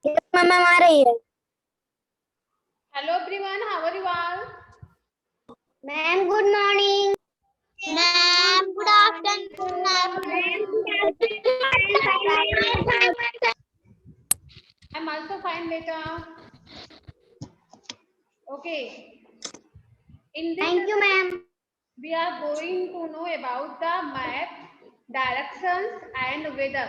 Ma'am आ रही है। Hello everyone, how are you all? Ma'am good morning. Ma'am good afternoon. I'm also fine, beta. Okay. In this thank you ma'am. we are going to know about the map, directions and weather.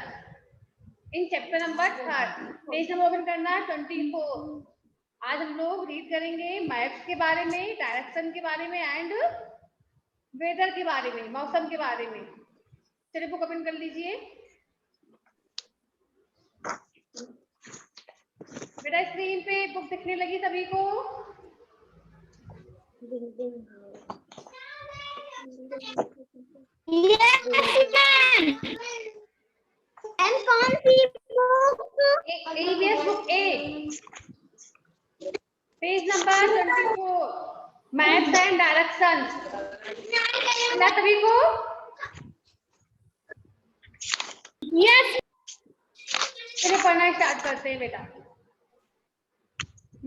In chapter number 3, page number open करना 24. आज हम लोग read करेंगे maps के बारे में, direction के बारे में एंड वेदर के बारे में, मौसम के बारे में। चलिए बुक ओपन कर लीजिए। बेटा स्क्रीन पे बुक दिखने लगी सभी को? मैम कौन सी बुक? EVS book A, page number 24, maps and directions. मिला सभी को? यस। चलिए पढ़ना स्टार्ट करते हैं बेटा।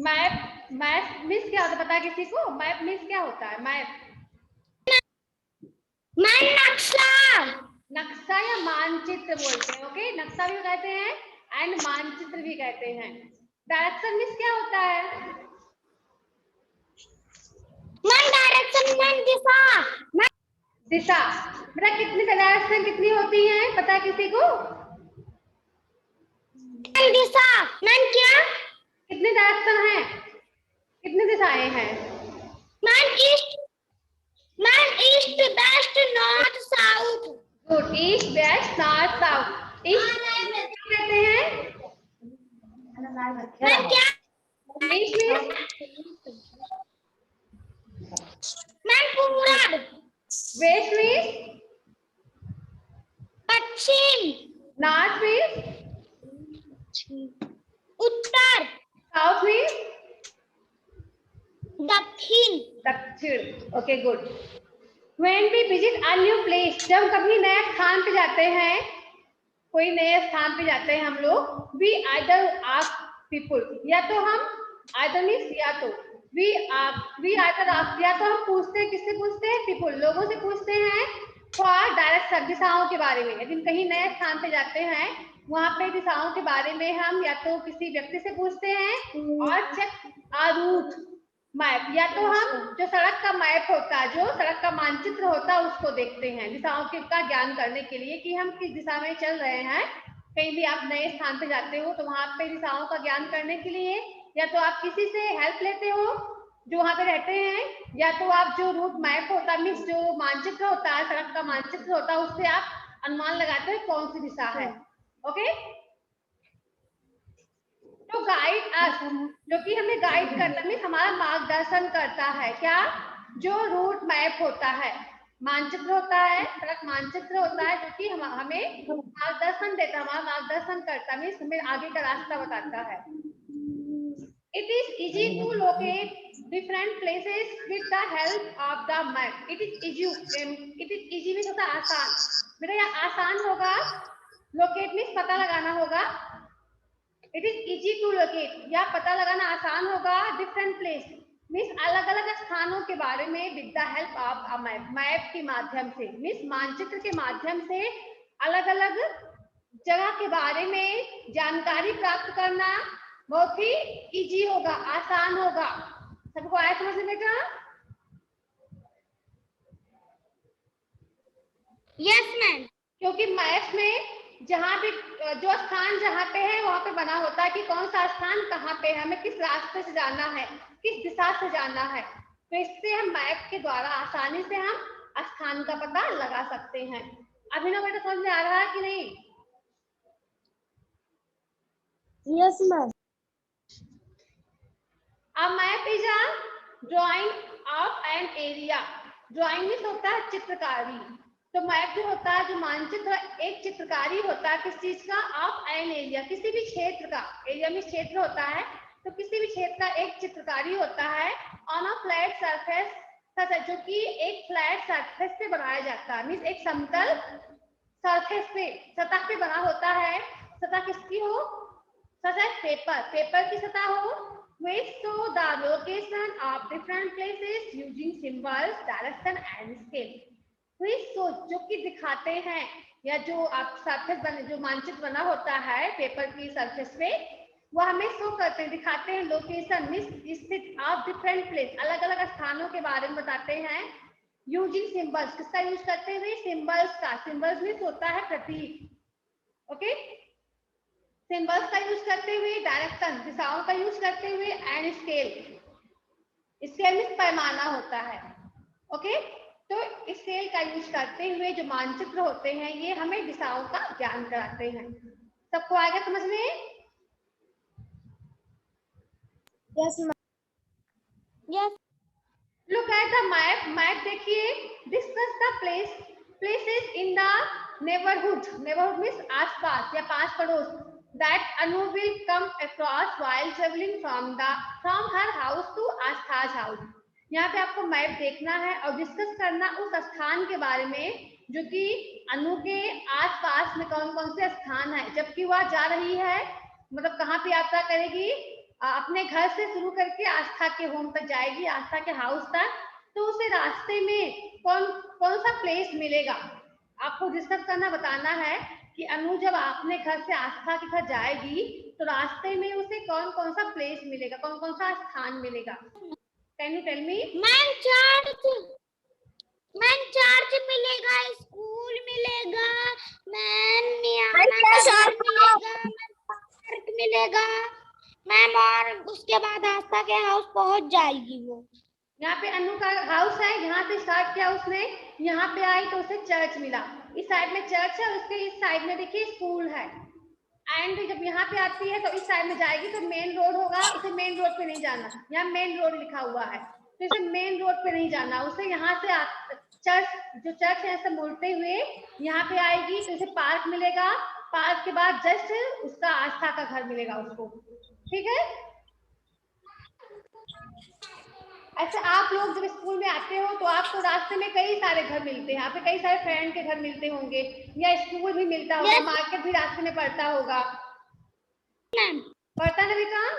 मैप, मैप मीन्स क्या होता है पता है किसी को? मैप मीन्स क्या होता है? मैप मैम नक्शा। नक्शा या मानचित्र बोलते हैं। ओके, नक्शा भी कहते हैं एंड मानचित्र भी कहते हैं। डायरेक्शन मीन्स क्या होता है? मैम डायरेक्शन मैम दिशा। दिशा। बेटा कितनी डायरेक्शन कितनी होती हैं पता है किसी को? मैम दिशा। मैम क्या? कितनी डायरेक्शन है? कितनी दिशाएं हैं? Ma'am east. Ma'am east west north south. Good, east west north south. East कहते हैं? मैम क्या? ईस्ट मीन्स मैम पूरब। वेस्ट मीन्स पश्चिम। नॉर्थ मीन्स उत्तर। साउथ मीन्स दक्षिण। दक्षिण। Okay good. When we visit a new place, जब कभी नए स्थान पे जाते हैं, कोई नए स्थान पे जाते हैं हम लोग, we either ask people, या तो हम either means या तो we either ask, या तो हम पूछते हैं, किससे पूछते हैं? people, लोगों से पूछते हैं for direction, दिशाओं के बारे में। यदि कहीं नए स्थान पे जाते हैं वहां पे दिशाओं के बारे में हम या तो किसी व्यक्ति से पूछते हैं और चेक आ रूट मैप, या तो हम जो सड़क का मैप होता है, जो सड़क का मानचित्र होता है उसको देखते हैं दिशाओं के का ज्ञान करने के लिए कि हम किस दिशा में चल रहे हैं। कहीं भी आप नए स्थान पे जाते हो तो वहां पे दिशाओं का ज्ञान करने के लिए या तो आप किसी से हेल्प लेते हो जो वहां पे रहते हैं, या तो आप जो रूट मैप होता है मीन्स जो मानचित्र होता है, सड़क का मानचित्र होता है, उससे आप अनुमान लगाते हो कौन सी दिशा है। ओके, तो गाइड अस, जो कि हमें गाइड करता है, हमारा मार्गदर्शन करता है। क्या? जो रूट मैप होता है, मानचित्र होता है, सड़क मानचित्र होता है, जो कि हमें मार्गदर्शन देता है, हमारा मार्गदर्शन करता है, मीन्स हमें आगे का रास्ता बताता है। It is easy to locate different places with the help of the map. It is easy means होता है आसान। बेटा यह आसान होगा, locate means पता लगाना होगा। It is easy to locate, या पता लगाना आसान होगा। Different place means अलग अलग स्थानों के बारे में with the help of a map, map के माध्यम से means मानचित्र के माध्यम से अलग अलग जगह के बारे में जानकारी प्राप्त करना बहुत ही इजी होगा, आसान होगा। सबको आया समझ में बेटा? Yes ma'am. क्योंकि मैप में जहाँ भी जो स्थान जहाँ पे है वहां पे बना होता है कि कौन सा स्थान कहाँ पे है, हमें किस रास्ते से जाना है, किस दिशा से जाना है। तो इससे हम मैप के द्वारा आसानी से हम स्थान का पता लगा सकते हैं। अभिनव बेटा समझ में आ रहा है कि नहीं? Yes ma'am. A map is a drawing of an area. Drawing में होता है चित्रकारी, तो मैप जो होता है, जो मानचित्र, एक चित्रकारी होता है किस चीज का? ऑफ एन एरिया, किसी भी क्षेत्र का। एरिया में क्षेत्र होता है, तो किसी भी क्षेत्र का एक चित्रकारी होता है ऑन अ फ्लैट सरफेस, जो कि एक फ्लैट सरफेस पे बनाया जाता है, मीन्स एक समतल सरफेस पे, सतह पे बना होता है। सतह किसकी हो? such as पेपर की सतह हो, which show the location of different places using symbols, direction and scale. which show जो कि दिखाते हैं, या जो आप सरफेस बने, जो मानचित्र बना होता है पेपर की सरफेस पे, वो हमें शो करते हैं, दिखाते हैं लोकेशन स्थित ऑफ डिफरेंट प्लेस, अलग अलग स्थानों के बारे में बताते हैं यूजिंग सिंबल्स, किसका यूज करते हुए, सिंबल्स का, सिंबल्स मीन्स होता है प्रतीक, ओके, सिंबल्स का यूज करते हुए, डायरेक्शन दिशाओं का यूज करते हुए, एंड स्केल, स्केल मीन्स पैमाना होता है, ओके, तो स्केल का यूज करते हुए जो मानचित्र होते हैं ये हमें दिशाओं का ज्ञान कराते हैं। सबको आगे समझ में? Yes, ma'am. Yes. Look at the map. Map देखिए, discuss the places in the neighborhood. Neighborhood means आसपास या पास पड़ोस, that Anu will come across while traveling from her house to Astha's house. यहाँ पे आपको मैप देखना है और डिस्कस करना उस स्थान के बारे में जो कि अनु के आसपास में कौन कौन से स्थान है, जबकि वह जा रही है, मतलब कहाँ पे यात्रा करेगी, अपने घर से शुरू करके आस्था के होम तक जाएगी, आस्था के हाउस तक, तो उसे रास्ते में कौन कौन सा प्लेस मिलेगा, आपको डिस्कस करना, बताना है कि अनु जब अपने घर से आस्था के घर जाएगी तो रास्ते में उसे कौन कौन सा प्लेस मिलेगा, कौन कौन सा स्थान मिलेगा। Can you tell me? Ma'am church मिलेगा, स्कूल मिलेगा, मैम पार्क मिलेगा मैम, और उसके बाद आस्था के हाउस पहुंच जाएगी वो। यहाँ पे अनु का हाउस है, यहाँ से स्टार्ट किया उसने, यहाँ पे आई तो उसे चर्च मिला, इस साइड में चर्च है, उसके इस साइड में देखिए स्कूल है, एंड जब यहाँ पे आती है तो इस साइड में जाएगी तो मेन रोड होगा, उसे मेन रोड पे नहीं जाना, यहाँ मेन रोड लिखा हुआ है तो इसे मेन रोड पे नहीं जाना, उसे यहाँ से चर्च, जो चर्च है ऐसे मुड़ते हुए यहाँ पे आएगी तो उसे पार्क मिलेगा, पार्क के बाद जस्ट उसका आस्था का घर मिलेगा उसको, ठीक है। ऐसे आप लोग जब स्कूल में आते हो तो आपको रास्ते में कई सारे घर मिलते हैं, आपके कई सारे फ्रेंड के घर मिलते होंगे, या स्कूल भी मिलता होगा, yes. मार्केट भी रास्ते में पड़ता होगा, पड़ता ना विकाम?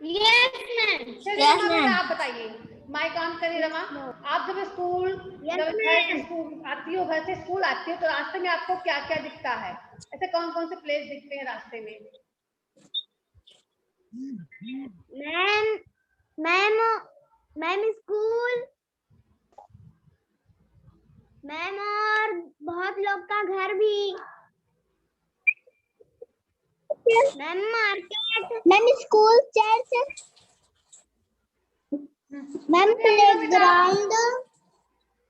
Yes ma'am. चलिए आप बताइए, माय काम करिए रमा, आप जब स्कूल आती हो, घर से स्कूल आती हो तो रास्ते में आपको क्या क्या दिखता है, ऐसे कौन कौन से प्लेस दिखते हैं रास्ते में? मैम स्कूल, मैम और बहुत लोग का घर भी, ma'am market, ma'am school, church, ma'am playground.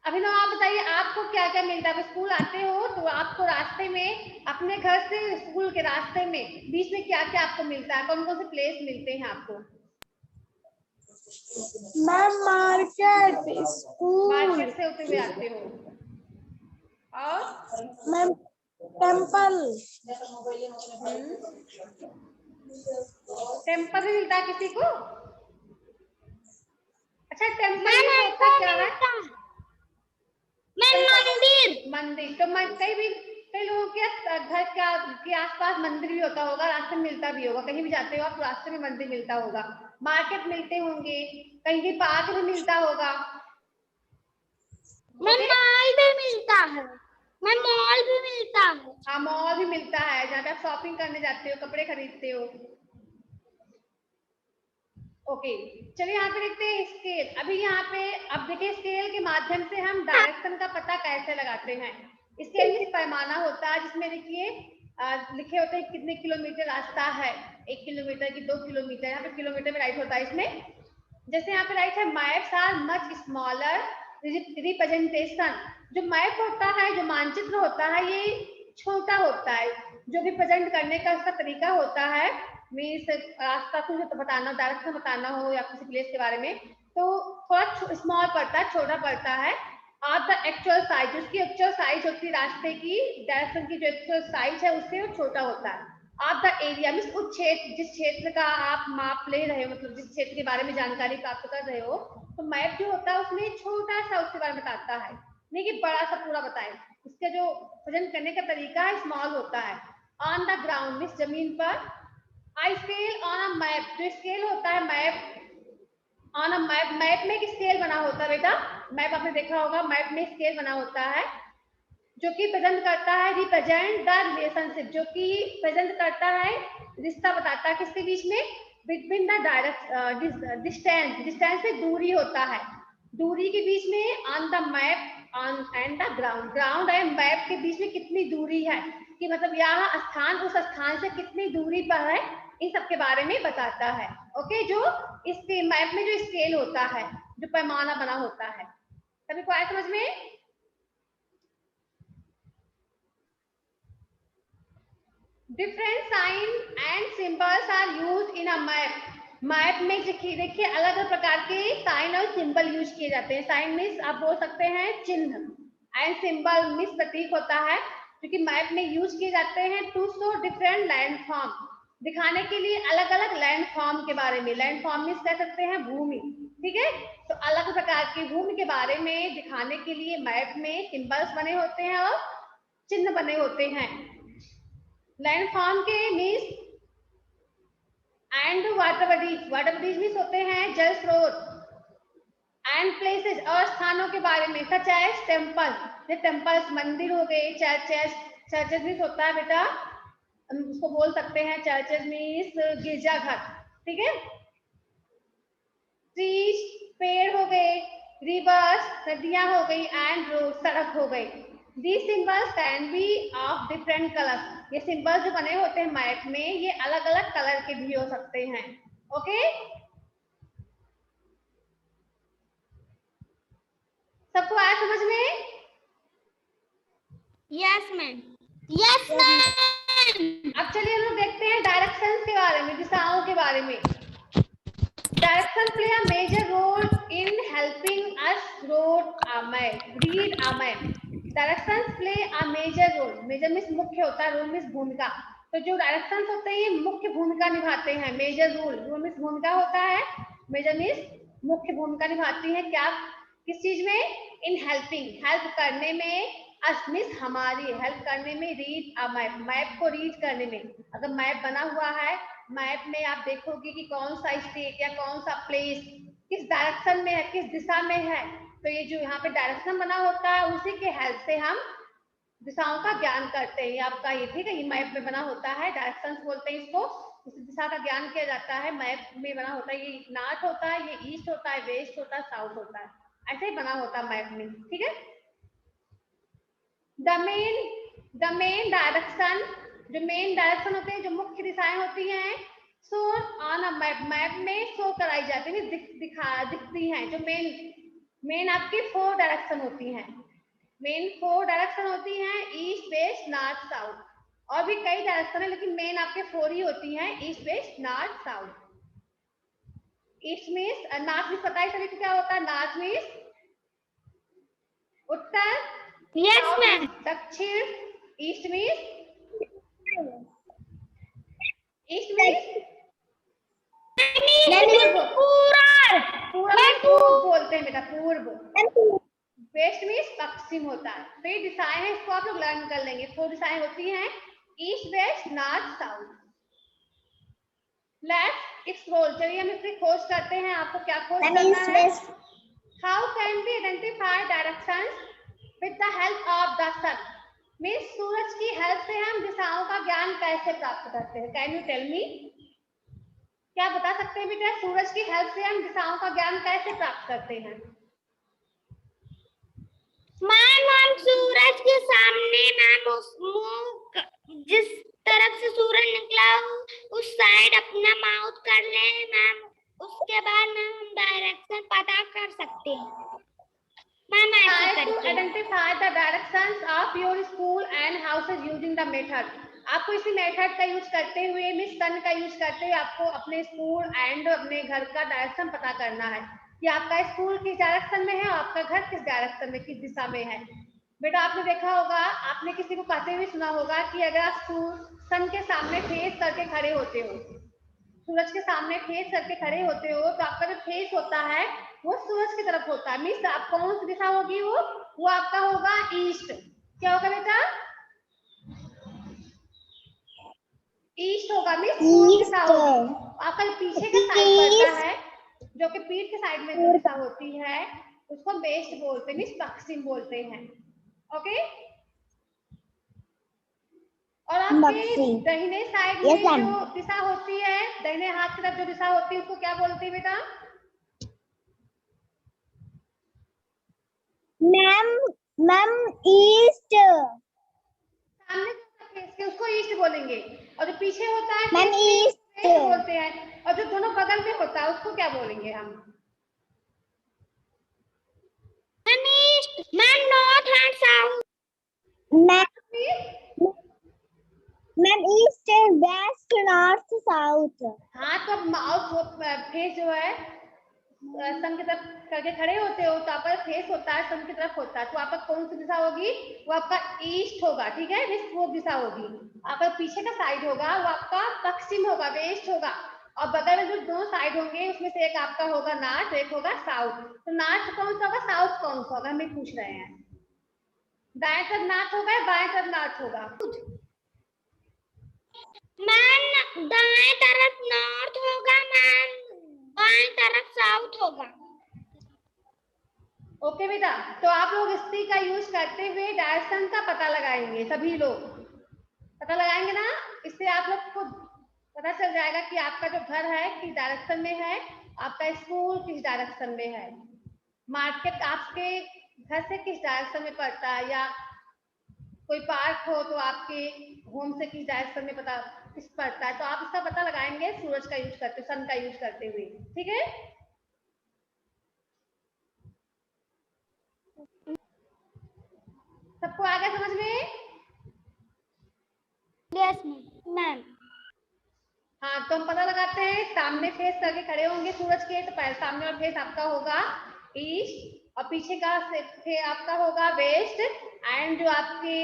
Abhinav आप बताइए आपको क्या क्या मिलता है, स्कूल आते हो तो आपको रास्ते में, अपने घर से स्कूल के रास्ते में बीच में क्या क्या आपको मिलता है, कौन कौन से प्लेस मिलते हैं आपको? मैम मार्केट, स्कूल, मार्केट से होते हुए आते हो, और मैम टेम्पल, टेम्पल भी मिलता है किसी को? अच्छा टेम्पल में होता क्या है? मंदिर तो कई लोगों के घर के आसपास मंदिर भी होता होगा, रास्ते में मिलता भी होगा, कहीं भी जाते हो आप तो रास्ते में मंदिर मिलता होगा, मार्केट मिलते होंगे, कहीं भी पार्क भी मिलता होगा, मॉल भी मिलता है, मॉल भी मिलता है, हाँ मॉल भी मिलता है जहाँ पे आप शॉपिंग करने जाते हो, कपड़े खरीदते हो, ओके। चलिए यहाँ पे देखते हैं स्केल, अभी यहाँ पे अब देखिए स्केल के माध्यम से हम डायरेक्शन का पता कैसे लगाते हैं। स्केल में पैमाना होता है जिसमें देखिए लिखे होते हैं कितने किलोमीटर रास्ता है, 1 किलोमीटर की 2 किलोमीटर, यहाँ पे किलोमीटर में राइट होता है इसमें, जैसे यहाँ पे राइट है maps are much smaller representation, जो मैप होता है, जो मानचित्र होता है ये छोटा होता है, जो भी प्रेजेंट करने का उसका तरीका होता है, मीन्स रास्ता कुछ तो बताना, डायरेक्शन बताना हो या किसी प्लेस के बारे में, तो थोड़ा स्मॉल पड़ता है, छोटा पड़ता है, और द एक्चुअल साइज, उसकी एक्चुअल साइज होती है रास्ते की, डायरेक्शन की जो एक्चुअल साइज है उससे वो छोटा होता है। आप द एरिया मीन्स उस क्षेत्र, जिस क्षेत्र का आप माप ले रहे हो, मतलब जिस क्षेत्र के बारे में जानकारी प्राप्त कर रहे हो, तो मैप जो होता है उसमें छोटा सा उसके बारे में बताता है, नहीं कि बड़ा सा पूरा बताए, उसके जो प्रेजेंट करने का तरीका है स्मॉल होता है, ऑन द ग्राउंड मीन्स जमीन पर। आई स्केल ऑन अ मैप, जो स्केल होता है map on a map, map में एक स्केल बना होता है बेटा, मैप आपने देखा होगा, मैप में स्केल बना होता है जो कि प्रेजेंट करता है रिप्रेजेंट द रिलेशनशिप, जो कि प्रेजेंट करता है रिश्ता बताता है किसके बीच में, between the direct distance, distance में दूरी होता है, दूरी के बीच में on the map on and the ground, ground and map के बीच में कितनी दूरी है, कि मतलब यहाँ स्थान उस स्थान से कितनी दूरी पर है, इन सब के बारे में बताता है। ओके, जो इसके मैप में जो स्केल होता है, जो पैमाना बना होता है। सभी को आया समझ में? Different sign and symbols are use in a map, map में देखिए अलग अलग प्रकार के साइन और सिंबल यूज किए जाते हैं। साइन मीन्स आप बोल सकते हैं चिन्ह, एंड सिंबल मीन्स प्रतीक होता है, जो कि मैप में यूज किए जाते हैं टू शो डिफरेंट लैंडफॉर्म, दिखाने के लिए अलग अलग लैंडफॉर्म के बारे में। लैंडफॉर्म मीन्स कह सकते हैं भूमि, ठीक है, तो अलग प्रकार की भूमि के बारे में दिखाने के लिए मैप में सिंबल्स बने होते हैं और चिन्ह बने होते हैं। लैंडफॉर्म के means and water bodies, water bodies means होते हैं जल स्रोत, एंड प्लेसेस और स्थानों के बारे में, सच एज टेम्पल, टेम्पल्स मंदिर हो गए, चर्चेस, चर्चेस मीन्स होता है बेटा, उसको बोल सकते हैं चर्चेस मीन्स गिरजाघर, ठीक है। ट्रीज पेड़ हो गए, रिवर्स नदियां हो गई, एंड रोड सड़क हो गई। These symbols can be of different colors, ये सिंबल्स जो बने होते हैं मैप में ये अलग अलग कलर के भी हो सकते हैं। ओके, सबको आया समझ में? Yes ma'am, yes ma'am. अब चलिए हम लोग देखते हैं डायरेक्शंस के बारे में, दिशाओं के बारे में। Direction play a major role in helping us read a map. Directions play a major role, major means मुख्य होता है, रोल मीन्स भूमिका, तो जो डायरेक्शंस होते हैं ये मुख्य भूमिका निभाते हैं। मेजर रोल, रोल मीन्स भूमिका होता है, मेजर मीन्स मुख्य भूमिका निभाती है, क्या किस चीज में, इन हेल्पिंग, हेल्प करने में, अस मीन्स हमारी, हेल्प करने में, रीड अ मैप, मैप को रीड करने में। अगर मैप बना हुआ है, मैप में आप देखोगे कि कौन सा स्टेट या कौन सा प्लेस किस डायरेक्शन में है, किस दिशा में है, तो ये जो यहाँ पे डायरेक्शन बना होता है उसी के हेल्प से हम दिशाओं का ज्ञान करते हैं। आपका ये ठीक है, ये मैप में बना होता है, डायरेक्शंस बोलते हैं इसको, उस दिशा का ज्ञान किया जाता है, मैप में बना होता है, ये नॉर्थ होता है, ये ईस्ट होता है, वेस्ट होता है, साउथ होता है, ऐसे ही बना होता है मैप में, ठीक है। द मेन डायरेक्शन, जो मेन डायरेक्शन होते हैं, जो मुख्य दिशाएं होती हैं, show on a map, map में शो कराई जाती है, दिखती हैं, जो मेन आपकी 4 डायरेक्शन होती हैं, मेन 4 डायरेक्शन होती हैं, ईस्ट वेस्ट नॉर्थ साउथ, और भी कई डायरेक्शन है लेकिन मेन आपके 4 ही होती हैं, east west north south. East means, north means पता है सभी को क्या होता है, नॉर्थ मीन्स उत्तर, यस मैम। दक्षिण, ईस्ट मीन्स, ईस्ट मीन्स पूरा पूर्व बोलते हैं बेटा, पूर्व। वेस्ट मीन्स पश्चिम होता है, तो ये दिशाएं हैं, इसको आप लोग लर्न कर लेंगे। 4 दिशाएं होती हैं, east west north south. Let's explore, चलिए हम इसकी खोज करते हैं, आपको क्या खोज करना है। How can be identify directions with the help of the sun, means सूरज की हेल्प से हम दिशाओं का ज्ञान कैसे प्राप्त करते हैं, कैन यू टेल मी, क्या बता सकते हैं बेटा, सूरज की हेल्प से हम दिशाओं का ज्ञान कैसे प्राप्त करते हैं? मैम हम सूरज के सामने मैम जिस तरफ से सूरज निकला उस साइड अपना माउथ कर ले मैम, उसके बाद मैम हम डायरेक्शन पता कर सकते हैं मैम। ऐसे करके identify the directions of your school and houses using the method, आपको इसी मेथड का यूज करते हुए, मिस सन का यूज करते हुए आपको अपने स्कूल एंड अपने घर का डायरेक्शन पता करना है कि आपका स्कूल किस डायरेक्शन में है और आपका घर किस डायरेक्शन में, किस दिशा में है। बेटा आपने देखा होगा, आपने किसी को कहते हुए सुना होगा कि अगर आप सन के सामने फेस करके खड़े होते हो, सूरज के सामने फेस करके खड़े होते हो, तो आपका जो फेस होता है वो सूरज की तरफ होता है, मीन्स आप कौन सी दिशा होगी, वो आपका होगा ईस्ट। क्या होगा बेटा, ईस्ट होगा मीन्स पूर्व दिशा होगी। आपका पीछे का साइड पड़ता है, जो कि पीठ के साइड में जो दिशा होती है उसको वेस्ट बोलते हैं, मीन्स पश्चिम बोलते हैं। ओके, और आपके दाहिने साइड में जो दिशा होती है, दाहिने हाथ की तरफ जो दिशा होती है उसको क्या बोलते हैं बेटा? Ma'am east. सामने फेस के उसको ईस्ट बोलेंगे, और जो पीछे होता है मैम ईस्ट बोलते हैं, और जो दोनों बगल में होता है उसको क्या बोलेंगे हम? Ma'am east. Ma'am north and south. Ma'am east west north south. हाँ, तो माउथ फेस जो है सन की तरफ करके खड़े होते हो, तो आपका फेस होता है सन की तरफ होता है, तो आपका कौन सी दिशा होगी? वो आपका ईस्ट होगा, ठीक है, वेस्ट पूर्व दिशा होगी। आपका पीछे का साइड होगा वो आपका पश्चिम होगा, वेस्ट होगा, और बगल में जो दोनों साइड होंगे उसमें से एक आपका होगा नॉर्थ, एक होगा साउथ। तो नॉर्थ कौन सा होगा, साउथ कौन सा होगा, हमें पूछ रहे हैं। दाएं तरफ नॉर्थ होगा, बाएं तरफ नॉर्थ होगा? मैम दाएं तरफ नॉर्थ होगा, मैम बाएं तरफ साउथ होगा। ओके बेटा, तो आप लोग स्त्री का यूज करते हुए डायरेक्शन का पता लगाएंगे, सभी लोग पता लगाएंगे ना, इससे आप लोग को पता चल जाएगा कि आपका जो घर है किस डायरेक्शन में है, आपका स्कूल किस डायरेक्शन में है, मार्केट आपके घर से किस डायरेक्शन में पड़ता है, या कोई पार्क हो तो आपके होम से किस डायरेक्शन में पता किस पड़ता है। तो आप इसका पता लगाएंगे सूरज का यूज करते, सन का यूज करते हुए, ठीक है। सबको आ गया समझ में? Yes ma'am. हाँ, तो हम पता लगाते हैं, सामने फेस करके खड़े होंगे सूरज के, तो पहले सामने वाला फेस आपका होगा ईस्ट, और पीछे का आपका होगा वेस्ट, एंड जो आपके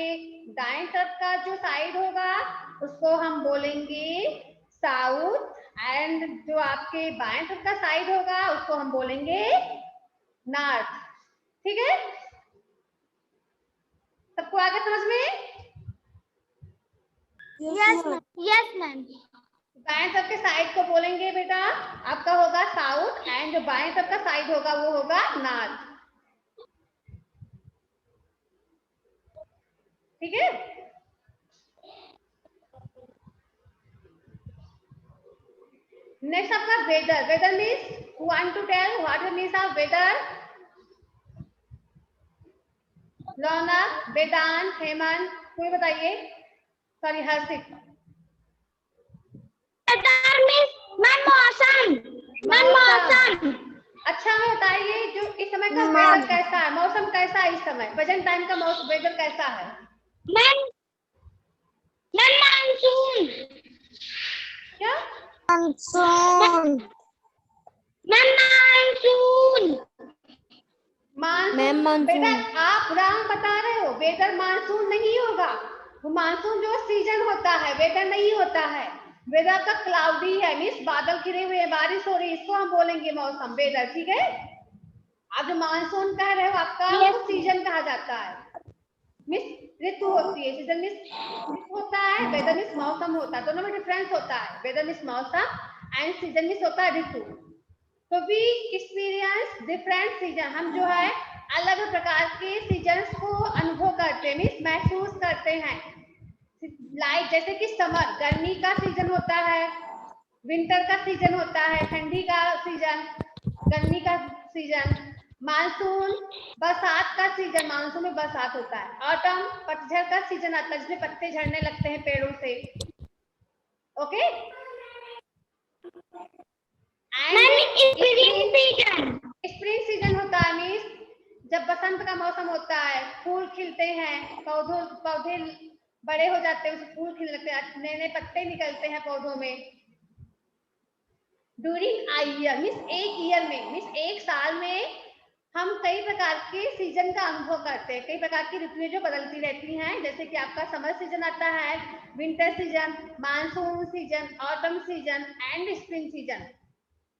दाएं तरफ का जो साइड होगा उसको हम बोलेंगे साउथ, एंड जो आपके बाएं तरफ का साइड होगा उसको हम बोलेंगे नॉर्थ, ठीक है। सबको आगे समझ में? Yes ma'am. दाएं तरफ के साइड को बोलेंगे बेटा आपका होगा साउथ, एंड जो बाएं तरफ का साइड होगा वो होगा नॉर्थ, ठीक है। नेक्स्ट आपका weather. Weather means who want to tell what means of weather? Raunak, Vedant, Hemant, कोई बताइए? Sorry, Harshit. Weather means ma'am मौसम। मैम मौसम। अच्छा, हमें बताइए जो इस समय का वेदर कैसा है, मौसम कैसा है इस समय, प्रेजेंट टाइम का मौसम वेदर कैसा है? Ma'am monsoon. क्या? मानसून। Ma'am monsoon. मानसून? बेटा आप रॉन्ग बता रहे हो, वेदर मानसून नहीं होगा, वो मानसून जो सीजन होता है, वेदर नहीं होता है। वेदर आपका क्लाउडी है, मीन्स बादल घिरे हुए हैं, बारिश हो रही है, इसको हम बोलेंगे मौसम, वेदर, ठीक है। आप जो मानसून कह रहे हो आपका वो सीजन कहा जाता है, मीन्स ऋतु होती है, सीजन मीन्स ऋतु होता है, वेदर मीन्स मौसम होता है, दोनों में डिफरेंस होता है, वेदर मीन्स मौसम एंड सीजन मीन्स होता है ऋतु। तो वी एक्सपीरियंस डिफरेंट सीजन, हम जो है अलग प्रकार के सीजन्स को अनुभव करते हैं, मीन्स महसूस करते हैं। लाइक जैसे कि समर गर्मी का सीजन होता है, विंटर का सीजन होता है ठंडी का सीजन, गर्मी का सीजन, मानसून बरसात का सीजन, मानसून में बरसात होता है, ऑटम पतझड़ का सीजन आता है जिसमें पत्ते झड़ने लगते हैं पेड़ों से, ओके। स्प्रिंग सीजन होता है मीन्स जब बसंत का मौसम होता है, फूल खिलते हैं, पौधे बड़े हो जाते हैं, फूल खिलने लगते हैं, नए नए पत्ते निकलते हैं पौधों में। ड्यूरिंग अ ईयर मीन्स एक ईयर में, मीन्स एक साल में हम कई प्रकार के सीजन का अनुभव करते हैं, कई प्रकार की ऋतुएं जो बदलती रहती हैं, जैसे कि आपका समर सीजन आता है, winter season, monsoon season, autumn season and spring season.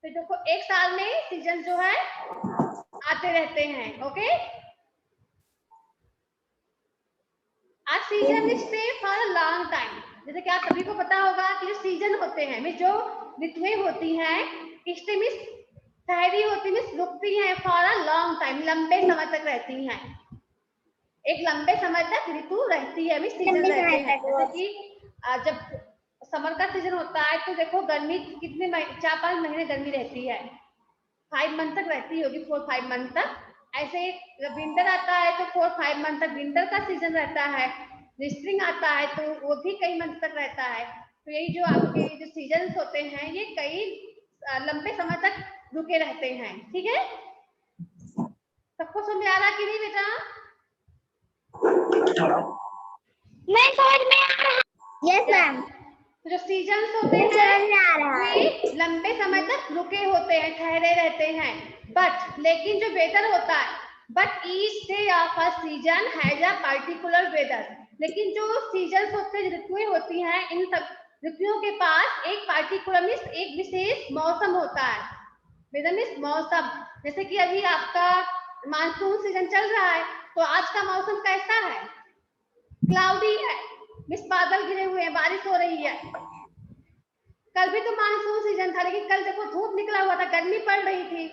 तो देखो एक साल में सीजन जो है आते रहते हैं, okay. A season stay for a long time, जैसे कि आप सभी को पता होगा कि जो सीजन होते हैं मीन्स जो ऋतुएं होती हैं इसमें मीन्स ठहरी होती मीन्स रुकती हैं फॉर अ लॉन्ग टाइम, लंबे समय तक रहती हैं, एक लंबे समय तक ऋतु रहती है मीन्स सीजन रहते हैं। जैसे कि जब समर का सीजन होता है तो देखो गर्मी कितने 4-5 महीने गर्मी रहती है, 5 मंथ तक रहती होगी, 4-5 मंथ तक। ऐसे जब विंटर आता है तो 4-5 मंथ तक विंटर का सीजन रहता है, स्प्रिंग आता है तो वो भी कई मंथ तक रहता है। तो यही जो आपके जो सीजन होते हैं ये कई लंबे समय तक रुके रहते हैं, ठीक है। सबको समझ आ रहा कि नहीं बेटा? मैं समझ में आ रहा। Yes ma'am. तो जो सीजन्स होते हैं वे लंबे समय तक रुके होते हैं, ठहरे रहते हैं, बट लेकिन जो वेदर होता है but each day of a season has a particular weather. लेकिन जो सीजन्स होते हैं, ऋतुएं होती हैं, इन सब ऋतुओं के पास एक पार्टिकुलर मीन्स एक विशेष मौसम होता है। वेदर मीन्स मौसम। जैसे कि अभी आपका मानसून सीजन चल रहा है तो आज का मौसम कैसा है? क्लाउडी है मीन्स बादल घिरे हुए हैं, बारिश हो रही है। कल भी तो मानसून सीजन था लेकिन कल देखो धूप निकला हुआ था, गर्मी पड़ रही थी।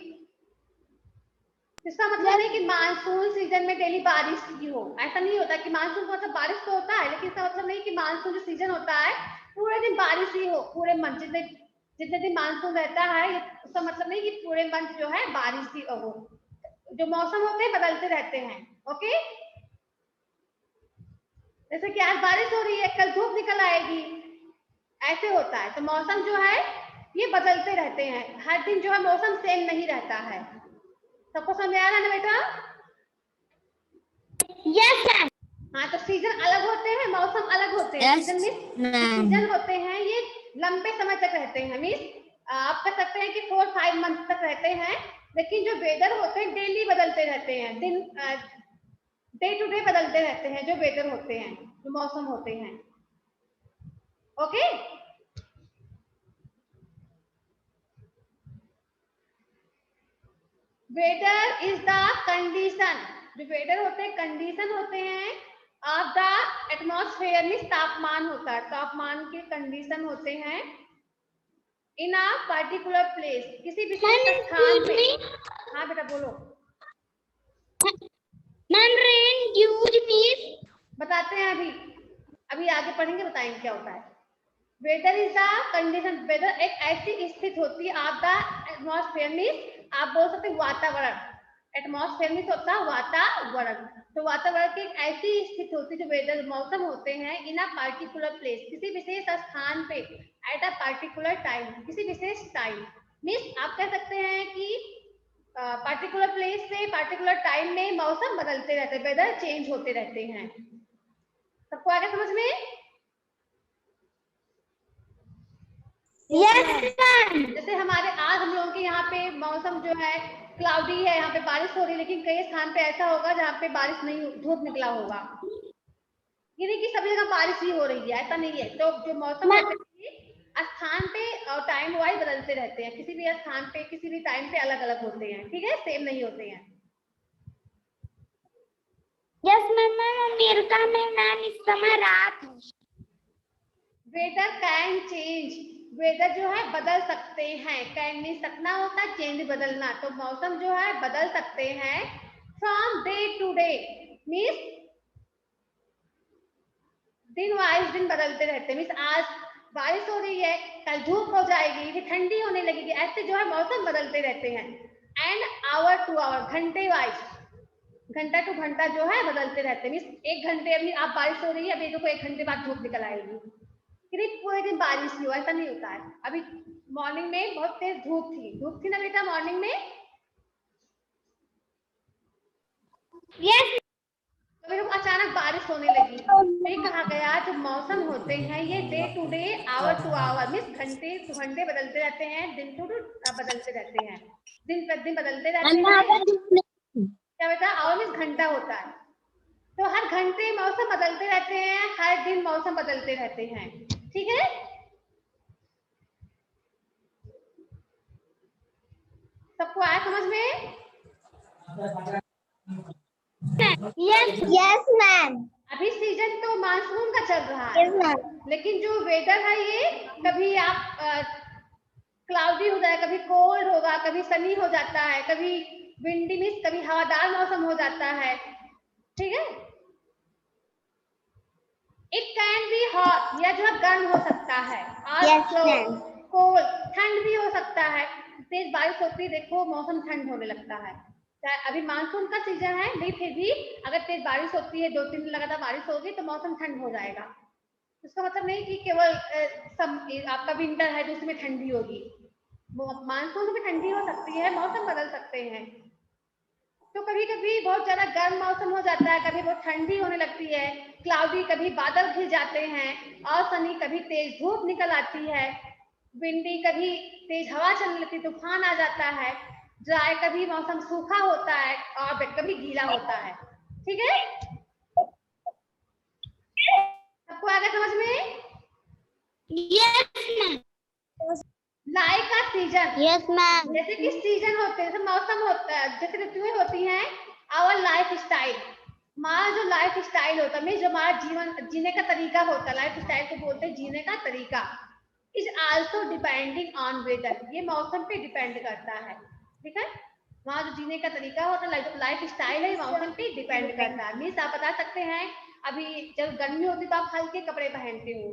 इसका मतलब नहीं कि मानसून सीजन में डेली बारिश ही हो, ऐसा नहीं होता कि मानसून का मतलब बारिश तो होता है लेकिन इसका मतलब नहीं कि मानसून जो सीजन होता है पूरे दिन बारिश ही हो, पूरे मंथ जितने दिन मानसून रहता है उसका मतलब नहीं कि पूरे मंथ जो है बारिश ही हो। जो मौसम होते हैं बदलते रहते हैं, ओके। जैसे कि आज बारिश हो रही है कल धूप निकल आएगी, ऐसे होता है। तो मौसम जो है ये बदलते रहते हैं, हर दिन जो है मौसम सेम नहीं रहता है। सबको समझ आ रहा है ना बेटा? Yes ma'am. हाँ, तो सीजन अलग होते हैं, मौसम अलग होते हैं। सीजन होते हैं ये लंबे समय तक रहते हैं, मीन्स आप कह सकते हैं कि 4-5 मंथ तक रहते हैं। लेकिन जो वेदर होते हैं डेली बदलते रहते हैं, दिन डे टू डे बदलते रहते हैं जो वेदर होते हैं, जो मौसम होते हैं, okay. Weather is the condition, जो वेदर होते हैं कंडीशन होते हैं ऑफ द एटमॉस्फेयर मीन्स तापमान होता है, तापमान के कंडीशन होते हैं इन अ पर्टिकुलर प्लेस, किसी विशेष स्थान पे। हाँ बेटा बोलो। मैम रेन ड्यूज मीन्स बताते हैं अभी आगे पढ़ेंगे बताएंगे क्या होता है। Weather is the condition, weather एक ऐसी स्थिति होती है ऑफ द एटमॉस्फेयर मीन्स आप बोल सकते हैं वातावरण, एटमॉस्फेयर मीन्स होता है वातावरण। तो वातावरण की एक ऐसी स्थिति होती है जो वेदर मौसम होते हैं इन अ पर्टिकुलर प्लेस, किसी विशेष स्थान पे, एट अ पर्टिकुलर टाइम, किसी विशेष टाइम। मीन्स आप कह सकते हैं कि पर्टिकुलर प्लेस से पर्टिकुलर टाइम में मौसम बदलते रहते हैं, वेदर चेंज होते रहते हैं। सबको आगे समझ में? जैसे हमारे आज हम लोगों के यहाँ पे मौसम जो है क्लाउडी है, यहाँ पे बारिश हो रही है, लेकिन कई स्थान पे ऐसा होगा जहाँ पे बारिश नहीं, धूप निकला होगा। ये नहीं कि सभी जगह बारिश ही हो रही है, ऐसा नहीं है। तो जो मौसम होते हैं स्थान पे और टाइम वाइज बदलते रहते हैं, किसी भी स्थान पे किसी भी टाइम पे अलग अलग होते हैं, ठीक है, सेम नहीं होते हैं। Yes ma'am. अमेरिका में मैम इस समय रात है। वेदर कैन चेंज, वेदर जो है बदल सकते हैं, कैन मीन सकना होता है, चेंज बदलना। तो मौसम जो है बदल सकते हैं from day to day, means दिन वाइज दिन बदलते रहते हैं। मीन्स आज बारिश हो रही है कल धूप हो जाएगी, फिर ठंडी होने लगेगी, ऐसे जो है मौसम बदलते रहते हैं। एंड आवर टू आवर, घंटे वाइज, घंटा टू घंटा जो है बदलते रहते हैं। मीन्स एक घंटे अभी आप बारिश हो रही है, अभी देखो 1 घंटे बाद धूप निकल आएगी, फिर पूरे दिन बारिश ही हो, ऐसा नहीं होता है। अभी मॉर्निंग में बहुत तेज धूप थी ना बेटा मॉर्निंग में? यस। तो अचानक बारिश होने लगी। ये कहा गया जो मौसम होते हैं ये day to day, hour to hour, means घंटे टू घंटे बदलते रहते हैं, दिन टू बदलते रहते हैं, दिन प्रतिदिन बदलते रहते हैं। क्या बेटा? आवर मीन्स घंटा होता है। तो हर घंटे मौसम बदलते रहते हैं, हर दिन मौसम बदलते रहते हैं, ठीक है। सबको आया समझ में? Yes ma'am. अभी सीजन तो मानसून का चल रहा है। Yes ma'am. लेकिन जो वेदर है ये कभी आप क्लाउडी हो जाए, कभी कोल्ड होगा, कभी सनी हो जाता है, कभी विंडी मीन्स कभी हवादार मौसम हो जाता है, ठीक है। इट कैन बी हॉट, या जो है गर्म हो सकता है, और कोल्ड ठंड भी हो सकता है। तेज बारिश होती है, देखो मौसम ठंड होने लगता है। अभी मानसून का सीजन है, नहीं फिर भी अगर तेज बारिश होती है, 2-3 दिन लगातार बारिश होगी तो मौसम ठंड हो जाएगा। इसका मतलब नहीं कि केवल आपका विंटर है तो उसमें ठंडी होगी, मानसून में ठंडी हो सकती है, मौसम बदल सकते हैं। तो कभी कभी बहुत ज्यादा गर्म मौसम हो जाता है, कभी बहुत ठंडी होने लगती है, क्लाउडी कभी बादल घिर जाते हैं, और सनी कभी तेज धूप निकल आती है, विंडी कभी तेज हवा चलने लगती, तूफान आ जाता है, ड्राई कभी मौसम सूखा होता है, और कभी गीला होता है, ठीक है। सबको आ गया समझ में? लाइक का सीजन, यस मैम। जैसे कि सीजन होते हैं, जैसे मौसम होता है, जैसे ऋतुएं होती हैं, आवर लाइफ स्टाइल, हमारा जो लाइफ स्टाइल होता है, जो हमारा जीवन जीने का तरीका होता है, लाइफ स्टाइल को बोलते हैं जीने का तरीका, is also depending on whether, ये मौसम पे डिपेंड करता है, ठीक है। वहाँ जो जीने का तरीका होता है, जो लाइफ स्टाइल है, मौसम पे डिपेंड करता है। मीन्स आप बता सकते हैं, अभी जब गर्मी होती है तो आप हल्के कपड़े पहनते हो,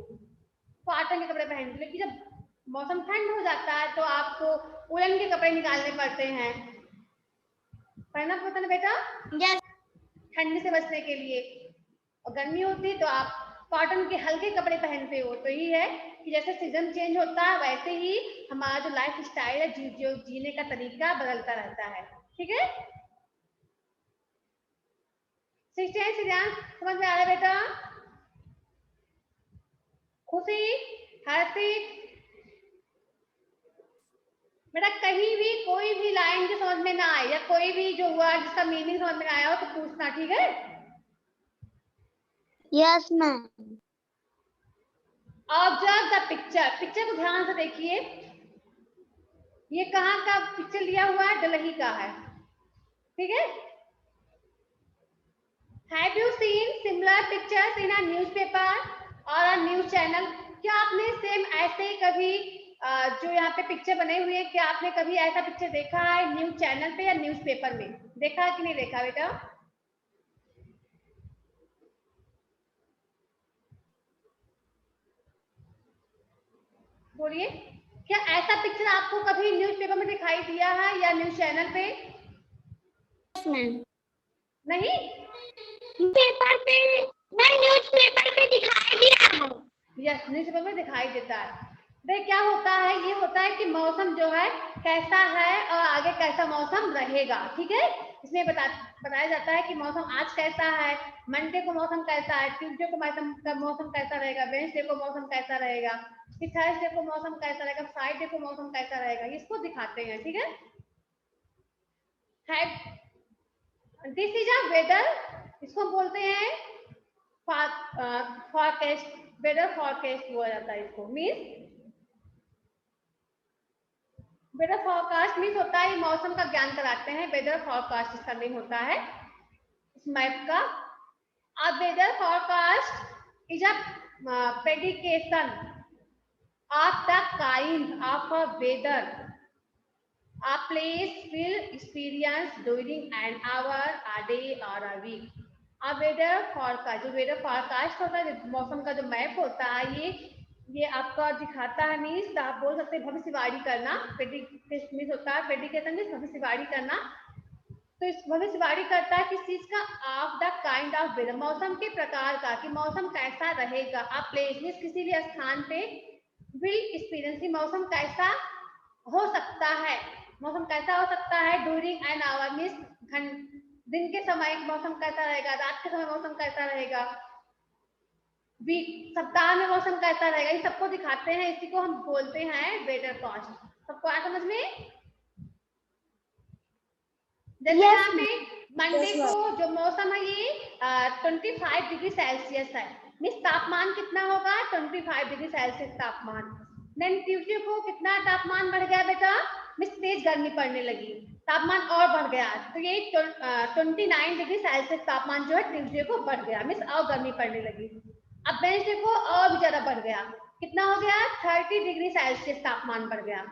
कॉटन के कपड़े पहनते हो, लेकिन जब मौसम ठंड हो जाता है तो आपको उलन के कपड़े निकालने पड़ते हैं, पहनना पड़ता है बेटा, ठंड से बचने के लिए। और गर्मी होती है तो आप कॉटन के हल्के कपड़े पहनते हो। तो यही है कि जैसे सीजन चेंज होता है वैसे ही हमारा जो लाइफ स्टाइल है, जो जीने का तरीका बदलता रहता है, ठीक है। समझ में आ रहा है बेटा? खुशी, हर्षित, बेटा कहीं भी कोई भी लाइन जो समझ में ना आए, या कोई भी जो हुआ जिसका मीनिंग समझ में आया हो तो पूछना, ठीक है। Yes ma'am. Observe the picture, picture को ध्यान से देखिए, ये कहाँ का पिक्चर लिया हुआ है? दिल्ली का है, ठीक है। Have you seen similar pictures in a newspaper और अ न्यूज चैनल? क्या आपने सेम ऐसे कभी जो यहाँ पे पिक्चर बने हुए हैं, क्या आपने कभी ऐसा पिक्चर देखा है न्यूज चैनल पे या न्यूज़पेपर में? देखा कि नहीं देखा बेटा? बोलिए, क्या ऐसा पिक्चर आपको कभी न्यूज़पेपर में दिखाई दिया है या न्यूज चैनल पे? नहीं, पेपर पे, मैं न्यूज पेपर पे दिखाई दिया है। यस, न्यूज़पेपर में दिखाई देता है। देख क्या होता है, ये होता है कि मौसम जो है कैसा है और आगे कैसा मौसम रहेगा, ठीक है। इसमें बताया जाता है कि मौसम आज कैसा है, मंडे को मौसम कैसा है, ट्यूसडे को मौसम कैसा रहेगा, वेडनेसडे को मौसम कैसा रहेगा, फिर थर्सडे को मौसम कैसा रहेगा, फ्राइडे को मौसम कैसा रहेगा, इसको दिखाते हैं, ठीक है। दिस इज अ वेदर, इसको बोलते हैं फॉरकास्ट, वेदर फॉरकास्ट बोला जाता है इसको। मीन्स वेदर फॉरकास्ट मीन्स होता है मौसम का ज्ञान कराते हैं, वेदर फॉरकास्ट इसका मीन होता है इस मैप का। अब weather forecast is a prediction of the kind of a weather a place will experience during an hour, a day or a week. a weather forecast, जो वेदर फॉरकास्ट होता है, मौसम का जो मैप होता है, ये आपका दिखाता है, मीन्स आप बोल सकते हैं भविष्यवाणी करना। प्रेडिक्शन मीन्स होता है, प्रेडिकेशन मीन्स भविष्यवाणी करना। तो इस भविष्यवाणी करता है किस चीज का? Of the kind of weather, मौसम के प्रकार का, कि मौसम कैसा रहेगा। आप प्लेस मीन्स किसी भी स्थान पे, विल एक्सपीरियंस मौसम कैसा हो सकता है, मौसम कैसा हो सकता है, ड्यूरिंग एन आवर मीन्स दिन के समय मौसम कैसा रहेगा, रात के समय मौसम कैसा रहेगा, वीक सप्ताह में मौसम कैसा रहेगा, ये सबको दिखाते हैं, इसी को हम बोलते हैं वेदर कास्ट। सबको आया समझ में? जैसे यहाँ पे मंडे को जो मौसम है ये 25 डिग्री सेल्सियस है, मीन्स तापमान कितना होगा? 25 डिग्री सेल्सियस तापमान। देन ट्यूसडे को कितना तापमान बढ़ गया बेटा? मीन्स तेज गर्मी पड़ने लगी, तापमान और बढ़ गया, तो ये 29 डिग्री सेल्सियस तापमान जो है ट्यूसडे को बढ़ गया, मीन्स और गर्मी पड़ने लगी। अब बेंच देखो और भी ज्यादा बढ़ गया, कितना हो गया 30 डिग्री सेल्सियस तापमान बढ़ गया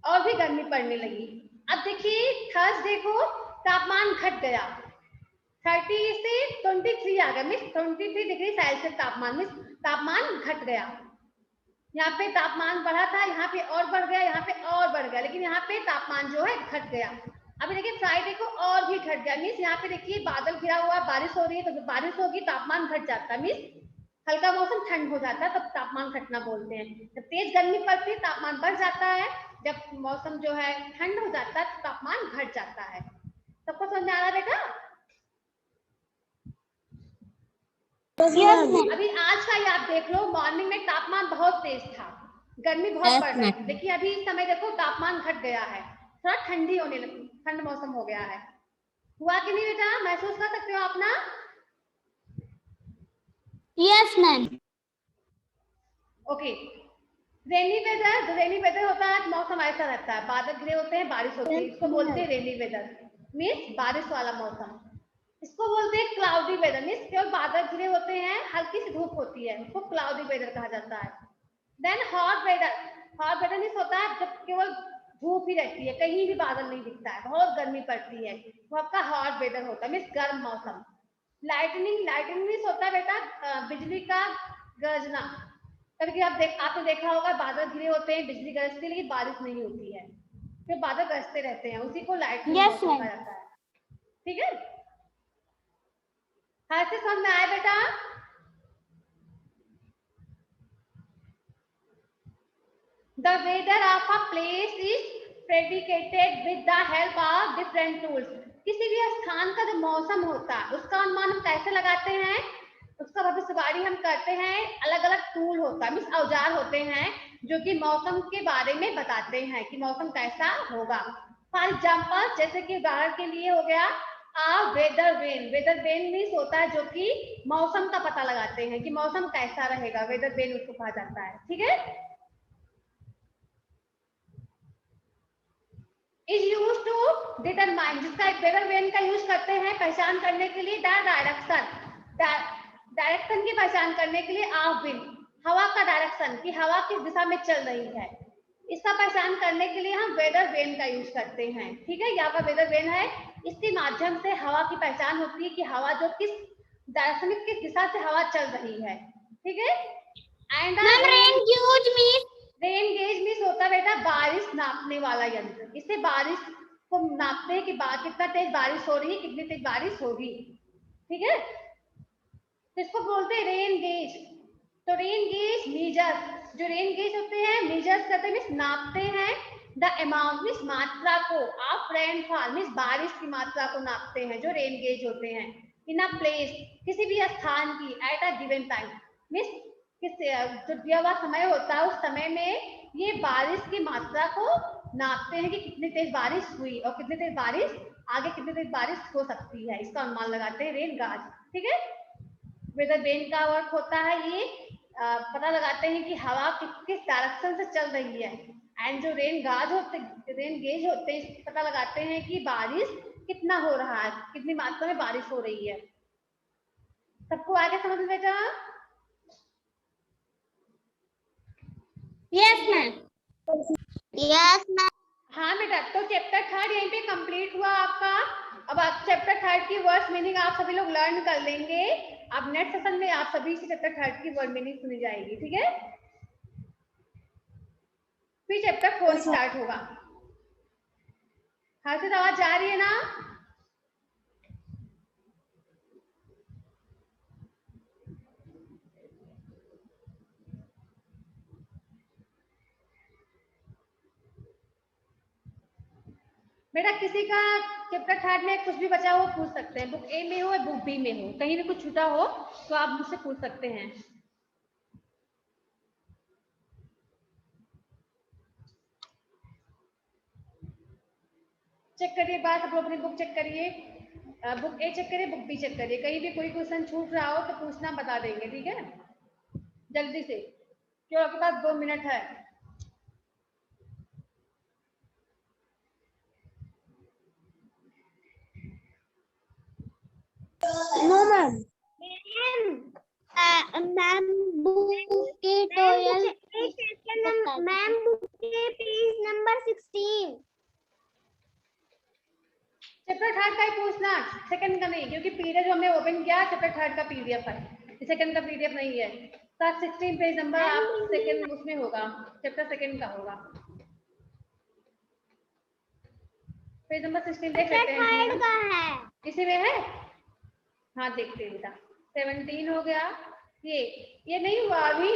और भी गर्मी पड़ने लगी। अब देखिए थर्सडे को तापमान घट गया, 30 से 23 आ गया, मीन्स 23 डिग्री सेल्सियस तापमान, मीन्स तापमान घट गया। यहाँ पे तापमान बढ़ा था, यहाँ पे और बढ़ गया, यहाँ पे और बढ़ गया, लेकिन यहाँ पे तापमान जो है घट गया। अभी देखिए फ्राइडे को और भी घट गया, मीन्स यहाँ पे देखिए बादल घिरा हुआ, बारिश हो रही है, तो जब बारिश होगी तापमान घट जाता है, मीन्स हल्का मौसम ठंड हो जाता है, तब तापमान घटना बोलते हैं। जब तेज गर्मी पड़ती है तापमान बढ़ जाता है, जब मौसम जो है ठंड हो जाता है तो तापमान घट जाता है। सबको समझ में आ रहा है बेटा? अभी आज का ये आप देख लो, मॉर्निंग में तापमान बहुत तेज था, गर्मी बहुत बढ़ रही थी। देखिए अभी इस समय देखो तापमान घट गया है, थोड़ा ठंडी होने लगी, ठंड मौसम हो गया है। हुआ कि नहीं बेटा, महसूस कर सकते हो आप ना? Yes ma'am. Okay, rainy weather, जो रेनी वेदर होता है मौसम ऐसा रहता है, बादल घिरे होते हैं, बारिश होती है, इसको बोलते हैं रेनी वेदर, मीन्स बारिश वाला मौसम। इसको बोलते हैं क्लाउडी वेदर, मीन्स केवल बादल घिरे होते हैं, हल्की सी धूप होती है, इसको क्लाउडी वेदर कहा जाता है। Then hot weather, hot weather means होता है जब केवल धूप ही रहती है, कहीं भी बादल नहीं दिखता है, बहुत गर्मी पड़ती है, वो आपका हॉट वेदर होता है, मीन्स गर्म मौसम। लाइटनिंग, लाइटनिंग मीन्स होता है बेटा बिजली का गरजना। कभी आपने देखा होगा बादल घिरे होते हैं, बिजली गरजती है, लेकिन बारिश नहीं होती है, फिर बादल गरजते रहते हैं, उसी को लाइटनिंग मौसम कहा जाता है। ठीक है, हर से समझ में आया बेटा? The weather of a place is predicated with the help of different tools. किसी भी स्थान का जो मौसम होता है उसका अनुमान हम कैसे लगाते हैं, उसका भविष्यवाणी हम करते हैं, अलग अलग टूल होता है, मीन्स औजार होते हैं जो कि मौसम के बारे में बताते हैं कि मौसम कैसा होगा। फॉर एग्जाम्पल, जैसे कि उदाहरण के लिए हो गया weather vane. Weather vane means होता है जो कि मौसम का पता लगाते हैं कि मौसम कैसा रहेगा, वेदर वेन उसको कहा जाता है। ठीक है, is used to determine, जिसका वेदर वेन का यूज करते हैं पहचान करने के लिए, डायरेक्शन, डायरेक्शन की पहचान करने के लिए ऑफ विंड, हवा का डायरेक्शन कि हवा किस दिशा में चल रही है, इसका पहचान करने के लिए हम वेदर वेन का यूज करते हैं। ठीक है, यहाँ का वेदर वेन है, इसके माध्यम से हवा की पहचान होती है कि हवा जो किस डायरेक्शन में, किस दिशा से हवा चल रही है। ठीक है, एंड रेन गेज मीन्स होता है बेटा बारिश नापने वाला यंत्र, इससे बारिश को नापते हैं कि कितना तेज बारिश हो रही है, कितनी तेज बारिश होगी। ठीक है, तो इसको बोलते हैं रेन गेज। तो रेन गेज मीजर्स, जो रेन गेज होते हैं मीजर्स करते हैं मीन्स नापते हैं द अमाउंट, मीन्स मात्रा को, ऑफ रेनफॉल मीन्स बारिश की मात्रा को नापते हैं, जो रेन गेज होते हैं। इन अ प्लेस, किसी भी स्थान की, at a given time means जो दिया हुआ समय होता है उस समय में ये बारिश की मात्रा को नापते हैं कि कितनी तेज बारिश हुई और कितनी तेज बारिश, आगे कितनी तेज बारिश हो सकती है, इसका अनुमान लगाते हैं रेन गाज। ठीक है, वेदर वेन का वर्क होता है ये पता लगाते हैं कि हवा किस डायरेक्शन से चल रही है, एंड जो रेन गाज होते, रेन गेज होते हैं, पता लगाते हैं कि बारिश कितना हो रहा है, कितनी मात्रा में बारिश हो रही है। सबको आगे समझ में बेटा? Yes ma'am. Yes ma'am. हाँ बेटा, तो चैप्टर 3 यहीं पे कंप्लीट हुआ आपका। अब आप चैप्टर 3 की वर्ड्स मीनिंग आप सभी लोग लर्न कर लेंगे। अब नेक्स्ट सेशन में आप सभी से चैप्टर 3 की वर्ड मीनिंग सुनी जाएगी। ठीक है, फिर चैप्टर 4 स्टार्ट होगा। हर से आवाज जा रही है ना? बेटा किसी का चैप्टर 3 में कुछ भी बचा हो पूछ सकते हैं, बुक ए में हो या बुक बी में हो, कहीं भी कुछ छूटा हो तो आप मुझसे पूछ सकते हैं। चेक करिए, बात सब लोग अपनी बुक चेक करिए, बुक ए चेक करिए, बुक बी चेक करिए, कहीं भी कोई क्वेश्चन छूट रहा हो तो पूछना, बता देंगे। ठीक है, जल्दी से, क्यों आपके पास 2 मिनट है। No ma'am. मैम बुक के मैम बुक के पेज नंबर 16। चैप्टर थर्ड का ही पूछना, सेकंड का नहीं, क्योंकि पीडीएफ जो हमने ओपन किया चैप्टर थर्ड का पीडीएफ है, सेकंड का पीडीएफ नहीं है। तो 16 पेज नंबर आप सेकंड उसमें होगा, चैप्टर सेकंड का होगा, पेज नंबर 16 देख सकते हैं। थर्ड का है, इसी में है, हाँ देखते हैं बेटा। 17 हो गया, ये नहीं हुआ अभी।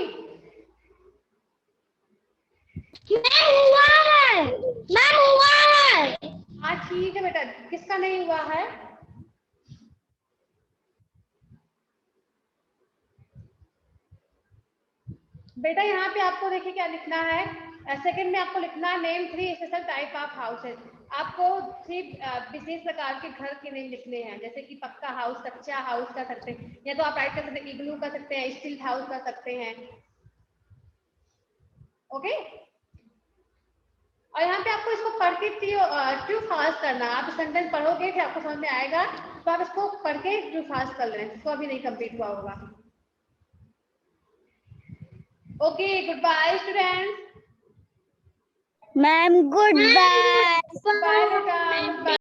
मैम हुआ है, मैम हुआ है। हाँ ठीक है बेटा, किसका नहीं हुआ है? बेटा यहाँ पे आपको देखिए क्या लिखना है, सेकंड में आपको लिखना है name 3 special type of houses. आपको 3 विशेष प्रकार के घर के नेम लिखने हैं, जैसे कि पक्का हाउस, कच्चा हाउस कर सकते हैं, या तो आप राइट कर सकते हैं इग्लू कर सकते हैं, स्टील हाउस कर सकते हैं। ओके, और यहाँ पे आपको इसको पढ़ के ट्रू फास्ट करना है। आप सेंटेंस पढ़ोगे फिर आपको समझ में आएगा, तो आप इसको पढ़ के ट्रू फास्ट कर लें, इसको अभी नहीं कंप्लीट हुआ होगा। Okay, goodbye students. Ma'am goodbye. Bye बेटा।